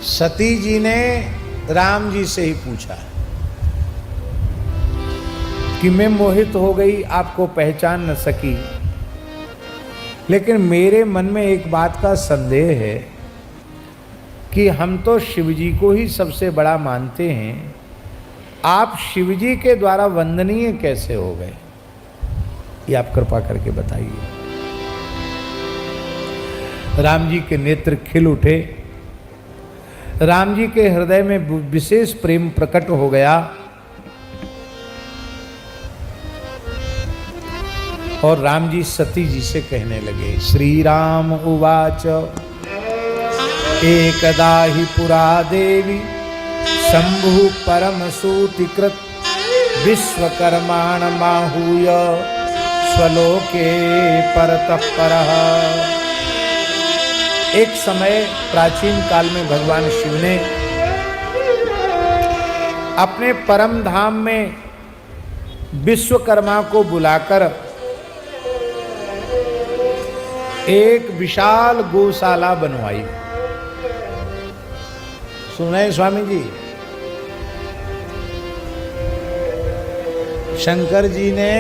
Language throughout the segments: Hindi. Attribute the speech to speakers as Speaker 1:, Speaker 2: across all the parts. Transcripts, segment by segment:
Speaker 1: सती जी ने राम जी से ही पूछा कि मैं मोहित हो गई, आपको पहचान न सकी, लेकिन मेरे मन में एक बात का संदेह है कि हम तो शिव जी को ही सबसे बड़ा मानते हैं, आप शिव जी के द्वारा वंदनीय कैसे हो गए? ये आप कृपा करके बताइए। राम जी के नेत्र खिल उठे, राम जी के हृदय में विशेष प्रेम प्रकट हो गया और राम जी सती जी से कहने लगे। श्री राम उवाच एकदा ही पुरा देवी शंभु परम सूतिकृत विश्वकर्माण माहूय स्वलोके परतः परः। एक समय प्राचीन काल में भगवान शिव ने अपने परम धाम में विश्वकर्मा को बुलाकर एक विशाल गौशाला बनवाई। सुने स्वामी जी, शंकर जी ने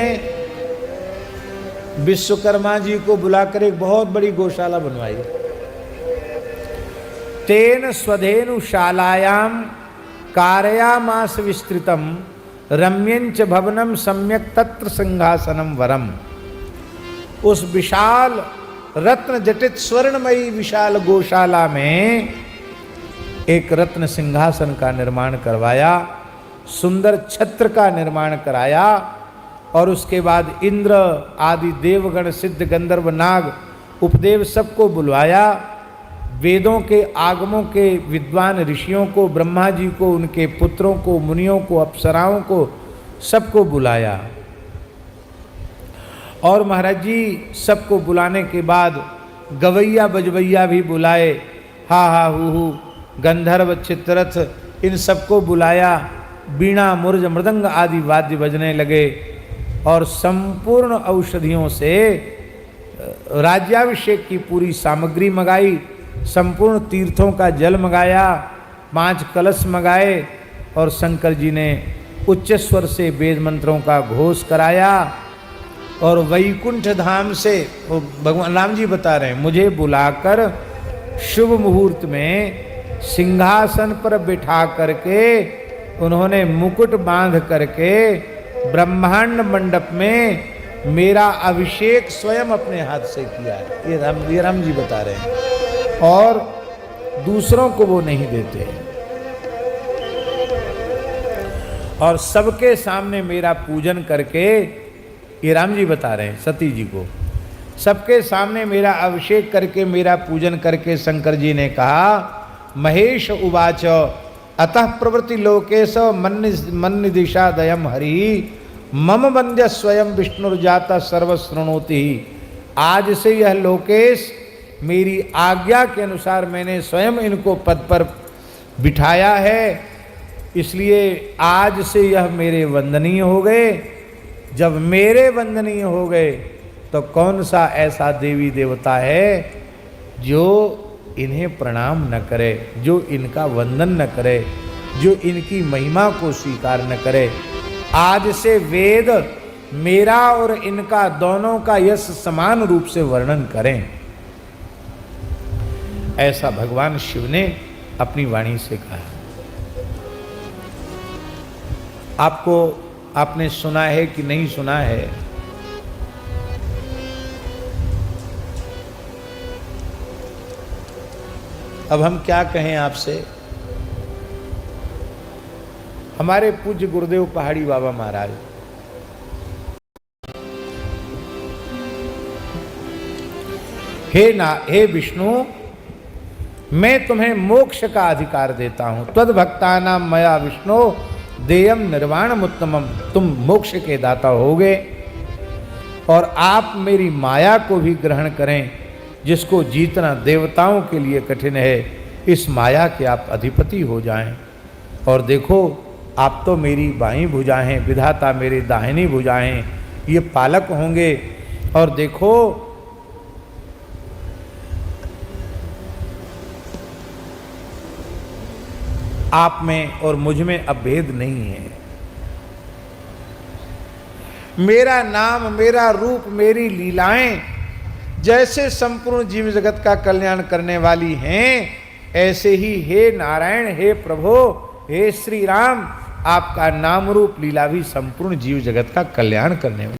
Speaker 1: विश्वकर्मा जी को बुलाकर एक बहुत बड़ी गौशाला बनवाई। तेन स्वधेनु शालायाम कारयामास विस्तृतम रम्यंच भवनम सम्यक तत्र सिंहासनम वरम। उस विशाल रत्न जटित स्वर्णमयी विशाल गौशाला में एक रत्न सिंहासन का निर्माण करवाया, सुंदर छत्र का निर्माण कराया और उसके बाद इंद्र आदि देवगण सिद्ध गंधर्व नाग उपदेव सबको बुलवाया। वेदों के आगमों के विद्वान ऋषियों को, ब्रह्मा जी को, उनके पुत्रों को, मुनियों को, अप्सराओं को, सबको बुलाया। और महाराज जी सबको बुलाने के बाद गवैया बजवैया भी बुलाए, हा हा हु, गंधर्व चित्ररथ इन सबको बुलाया। बीणा मुर्ज मृदंग आदि वाद्य बजने लगे और संपूर्ण औषधियों से राज्याभिषेक की पूरी सामग्री मंगाई, संपूर्ण तीर्थों का जल मंगाया, 5 कलश मंगाए और शंकर जी ने उच्च स्वर से वेद मंत्रों का घोष कराया। और वैकुंठ धाम से भगवान राम जी बता रहे हैं, मुझे बुलाकर शुभ मुहूर्त में सिंहासन पर बिठा करके उन्होंने मुकुट बांध करके ब्रह्मांड मंडप में मेरा अभिषेक स्वयं अपने हाथ से किया है। ये राम जी बता रहे हैं और दूसरों को वो नहीं देते। और सबके सामने मेरा पूजन करके, ये राम जी बता रहे हैं सती जी को, सबके सामने मेरा अभिषेक करके, मेरा पूजन करके शंकर जी ने कहा, महेश उवाच अतः प्रवृत्ति लोकेश मन दिशा दयम हरि मम वंद्य स्वयं विष्णुर्जाता सर्वश्रृणोति। आज से यह लोकेश मेरी आज्ञा के अनुसार मैंने स्वयं इनको पद पर बिठाया है, इसलिए आज से यह मेरे वंदनीय हो गए। जब मेरे वंदनीय हो गए तो कौन सा ऐसा देवी देवता है जो इन्हें प्रणाम न करे, जो इनका वंदन न करे, जो इनकी महिमा को स्वीकार न करे। आज से वेद मेरा और इनका दोनों का यश समान रूप से वर्णन करें। ऐसा भगवान शिव ने अपनी वाणी से कहा। आपने सुना है कि नहीं सुना है? अब हम क्या कहें आपसे। हमारे पूज्य गुरुदेव पहाड़ी बाबा महाराज हे विष्णु, मैं तुम्हें मोक्ष का अधिकार देता हूं। त्वद भक्तानाम मया विष्णु देयम निर्वाणम उत्तमम। तुम मोक्ष के दाता होगे और आप मेरी माया को भी ग्रहण करें, जिसको जीतना देवताओं के लिए कठिन है। इस माया के आप अधिपति हो जाएं। और देखो, आप तो मेरी बाईं भुजा हैं, विधाता मेरी दाहिनी भुजा हैं, ये पालक होंगे। और देखो, आप में और मुझ में अब भेद नहीं है। मेरा नाम, मेरा रूप, मेरी लीलाएं जैसे संपूर्ण जीव जगत का कल्याण करने वाली हैं, ऐसे ही हे नारायण, हे प्रभु, हे श्री राम, आपका नाम रूप लीला भी संपूर्ण जीव जगत का कल्याण करने वाली।